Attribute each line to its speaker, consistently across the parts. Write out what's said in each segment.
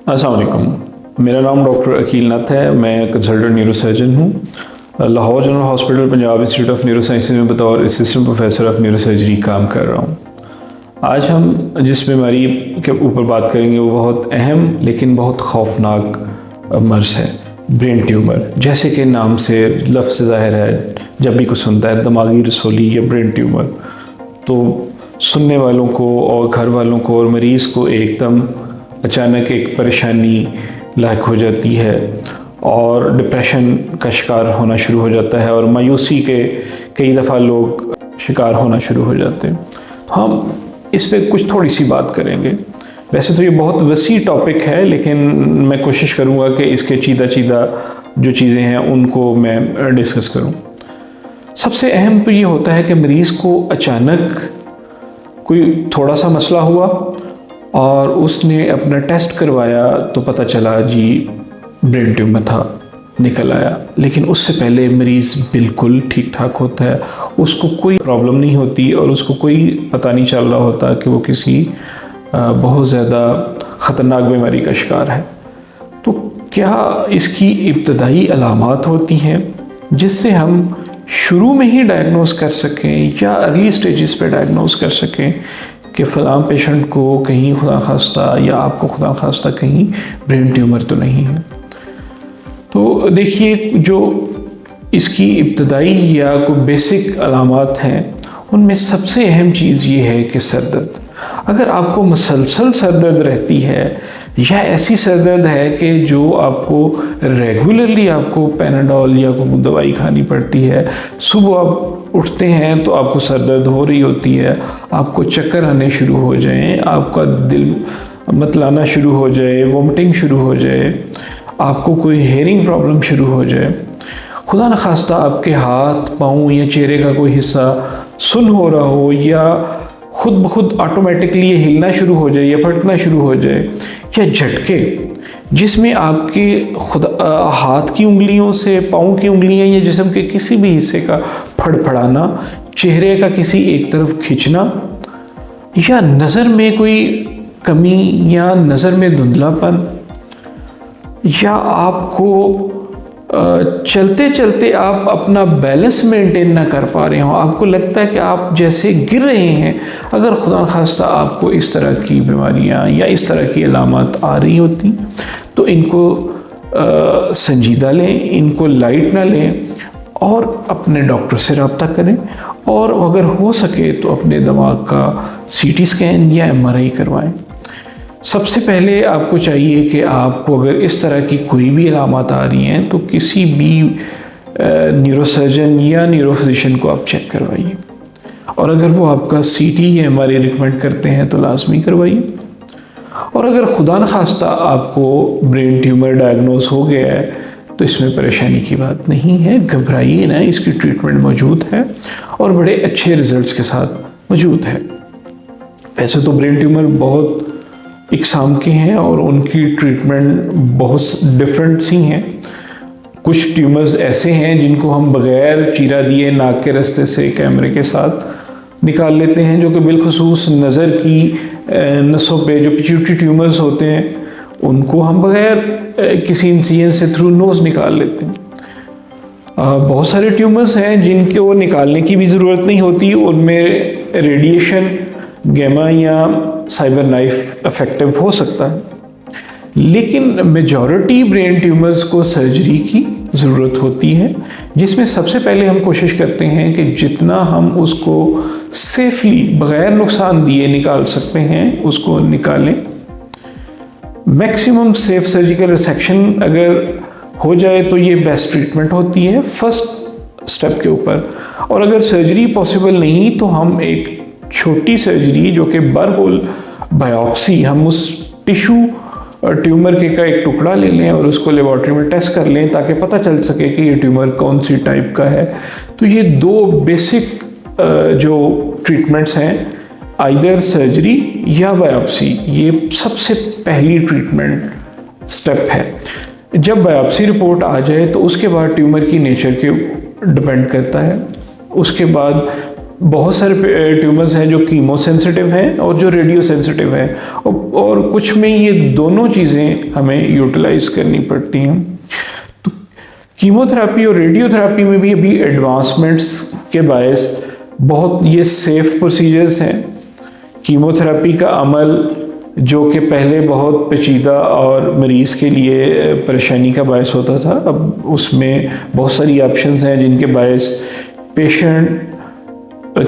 Speaker 1: अस्सलाम वालेकुम। मेरा नाम डॉक्टर अकील नथ है। मैं कंसल्टेंट न्यूरोसर्जन हूँ। Lahore general hospital Punjab institute of neuro sciences में बतौर असिस्टेंट प्रोफेसर ऑफ न्यूरोसर्जरी काम कर रहा हूँ। आज हम जिस बीमारी के ऊपर बात करेंगे वो बहुत अहम लेकिन बहुत खौफनाक मर्ज़ है, ब्रेन ट्यूमर। जैसे कि नाम से लफ्ज़ से ज़ाहिर है, जब भी कुछ सुनता है दिमागी रसोली या ब्रेन ट्यूमर, तो सुनने वालों को और घर वालों को और मरीज़ को एकदम अचानक एक परेशानी लायक हो जाती है और डिप्रेशन का शिकार होना शुरू हो जाता है और मायूसी के कई दफ़ा लोग शिकार होना शुरू हो जाते हैं। तो हम इस पे कुछ थोड़ी सी बात करेंगे। वैसे तो ये बहुत वसी टॉपिक है, लेकिन मैं कोशिश करूँगा कि इसके चीदा चीदा जो चीज़ें हैं उनको मैं डिस्कस करूँ। सबसे अहम तो ये होता है कि मरीज़ को अचानक कोई थोड़ा सा मसला हुआ और उसने अपना टेस्ट करवाया तो पता चला जी ब्रेन ट्यूमर था, निकल आया। लेकिन उससे पहले मरीज़ बिल्कुल ठीक ठाक होता है, उसको कोई प्रॉब्लम नहीं होती और उसको कोई पता नहीं चल रहा होता कि वो किसी बहुत ज़्यादा ख़तरनाक बीमारी का शिकार है। तो क्या इसकी इब्तदाई अलामात होती हैं जिससे हम शुरू में ही डायग्नोस कर सकें या अर्ली स्टेजेस पे डायग्नोस कर सकें कि फ़लाँ पेशेंट को कहीं खुदा खास्ता या आपको खुदा खास्ता कहीं ब्रेन ट्यूमर तो नहीं है। तो देखिए, जो इसकी इब्तदाई या कोई बेसिक अलामात हैं उनमें सबसे अहम चीज़ ये है कि सर दर्द। अगर आपको मुसलसल सर दर्द रहती है या ऐसी सर दर्द है कि जो आपको रेगुलरली आपको पैनाडोल या कोई दवाई खानी पड़ती है, सुबह आप उठते हैं तो आपको सर दर्द हो रही होती है, आपको चक्कर आने शुरू हो जाएं, आपका दिल मतलाना शुरू हो जाए, वोमिटिंग शुरू हो जाए, आपको कोई हेयरिंग प्रॉब्लम शुरू हो जाए, खुदा न खास्ता आपके हाथ पाँव या चेहरे का कोई हिस्सा सुन्न हो रहा हो या खुद ब खुद ऑटोमेटिकली ये हिलना शुरू हो जाए या फटना शुरू हो जाए, या झटके जिसमें आपके खुद हाथ की उंगलियों से पाँव की उंगलियां या जिस्म के किसी भी हिस्से का फड़फड़ाना, चेहरे का किसी एक तरफ खिंचना, या नज़र में कोई कमी या नज़र में धुंधलापन, या आपको चलते चलते आप अपना बैलेंस मेंटेन ना कर पा रहे हो, आपको लगता है कि आप जैसे गिर रहे हैं। अगर खुदा खास्ता आपको इस तरह की बीमारियां या इस तरह की अलामत आ रही होती तो इनको संजीदा लें, इनको लाइट ना लें और अपने डॉक्टर से रब्ता करें और अगर हो सके तो अपने दिमाग का CT स्कैन या MRI करवाएं। सबसे पहले आपको चाहिए कि आपको अगर इस तरह की कोई भी अलामत आ रही हैं तो किसी भी न्यूरोसर्जन या न्यूरोफिजिशियन को आप चेक करवाइए, और अगर वो आपका CT या MRI रिकमेंड करते हैं तो लाजमी करवाइए। और अगर खुदा न खास्ता आपको ब्रेन ट्यूमर डायग्नोस हो गया है तो इसमें परेशानी की बात नहीं है, घबराइए ना, इसकी ट्रीटमेंट मौजूद है और बड़े अच्छे रिजल्ट्स के साथ मौजूद है। वैसे तो ब्रेन ट्यूमर बहुत इकसाम के हैं और उनकी ट्रीटमेंट बहुत डिफरेंट सी हैं। कुछ ट्यूमर्स ऐसे हैं जिनको हम बग़ैर चीरा दिए नाक के रास्ते से कैमरे के साथ निकाल लेते हैं, जो कि बिलखुसूस नज़र की नसों पे जो पिट्यूटरी ट्यूमर्स होते हैं उनको हम बग़ैर किसी इंसिजन से थ्रू नोज़ निकाल लेते हैं। बहुत सारे ट्यूमर्स हैं जिनके वो निकालने की भी ज़रूरत नहीं होती, उनमें रेडिएशन, गैमा या साइबर नाइफ इफेक्टिव हो सकता है। लेकिन मेजॉरिटी ब्रेन ट्यूमर्स को सर्जरी की ज़रूरत होती है, जिसमें सबसे पहले हम कोशिश करते हैं कि जितना हम उसको सेफली बग़ैर नुकसान दिए निकाल सकते हैं उसको निकालें। मैक्सिमम सेफ सर्जिकल रिसेक्शन अगर हो जाए तो ये बेस्ट ट्रीटमेंट होती है फर्स्ट स्टेप के ऊपर। और अगर सर्जरी पॉसिबल नहीं तो हम एक छोटी सर्जरी जो कि बरहोल बायोप्सी, हम उस टिश्यू ट्यूमर के का एक टुकड़ा ले लें और उसको लेबॉर्ट्री में टेस्ट कर लें ताकि पता चल सके कि ये ट्यूमर कौन सी टाइप का है। तो ये दो बेसिक जो ट्रीटमेंट्स हैं, आइदर सर्जरी या बायोप्सी, ये सबसे पहली ट्रीटमेंट स्टेप है। जब बायोप्सी रिपोर्ट आ जाए तो उसके बाद ट्यूमर की नेचर के डिपेंड करता है, उसके बाद बहुत सारे ट्यूमर्स हैं जो कीमो सेंसिटिव हैं और जो रेडियो सेंसिटिव हैं, और कुछ में ये दोनों चीज़ें हमें यूटिलाइज करनी पड़ती हैं। तो कीमोथेरेपी और रेडियोथेरेपी में भी अभी एडवांसमेंट्स के बायस बहुत ये सेफ प्रोसीजर्स हैं। कीमोथेरेपी का अमल जो कि पहले बहुत पेचीदा और मरीज़ के लिए परेशानी का बायस होता था, अब उसमें बहुत सारी ऑप्शंस हैं जिनके बायस पेशेंट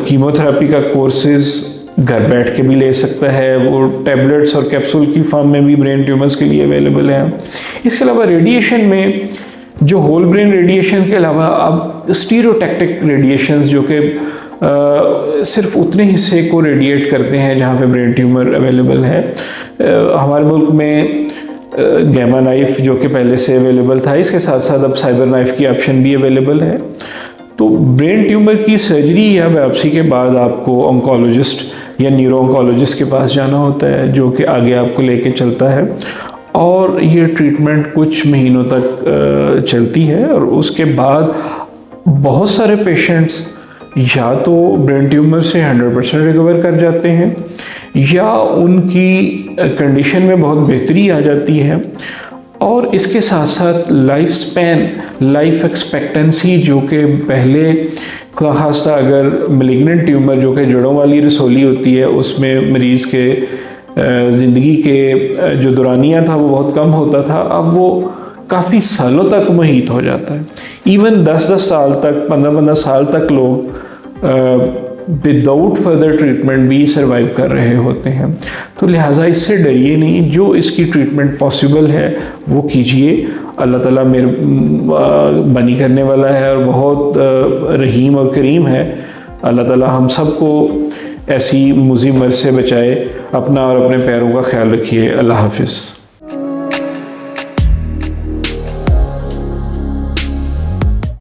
Speaker 1: कीमोथेरेपी का कोर्सेज घर बैठ के भी ले सकता है। वो टैबलेट्स और कैप्सूल की फॉर्म में भी ब्रेन ट्यूमर्स के लिए अवेलेबल है। इसके अलावा रेडिएशन में जो होल ब्रेन रेडिएशन के अलावा अब स्टीरियोटैक्टिक रेडिएशंस जो कि सिर्फ उतने हिस्से को रेडिएट करते हैं जहाँ पे ब्रेन ट्यूमर अवेलेबल है। हमारे मुल्क में गैमा नाइफ जो कि पहले से अवेलेबल था, इसके साथ साथ अब साइबर नाइफ की ऑप्शन भी अवेलेबल है। तो ब्रेन ट्यूमर की सर्जरी या बायोप्सी के बाद आपको ऑन्कोलॉजिस्ट या न्यूरो ऑन्कोलॉजिस्ट के पास जाना होता है, जो कि आगे आपको लेके चलता है, और ये ट्रीटमेंट कुछ महीनों तक चलती है। और उसके बाद बहुत सारे पेशेंट्स या तो ब्रेन ट्यूमर से 100% रिकवर कर जाते हैं या उनकी कंडीशन में बहुत बेहतरी आ जाती है। और इसके साथ साथ लाइफ स्पैन, लाइफ एक्सपेक्टेंसी जो कि पहले खासा अगर मैलिग्नेंट ट्यूमर जो कि जड़ों वाली रसोली होती है उसमें मरीज़ के ज़िंदगी के जो दौरानिया था वो बहुत कम होता था, अब वो काफ़ी सालों तक मुहीत हो जाता है। इवन 10-10 साल तक, 15-15 साल तक लोग विदाउट फर्दर ट्रीटमेंट भी सर्वाइव कर रहे होते हैं। तो लिहाजा इससे डरिए नहीं, जो इसकी ट्रीटमेंट पॉसिबल है वो कीजिए। अल्लाह ताला मेहरबानी करने वाला है और बहुत रहीम और करीम है। अल्लाह ताला हम सबको ऐसी मुसीबत से बचाए। अपना और अपने पैरों का ख्याल रखिए। अल्लाह हाफिज़।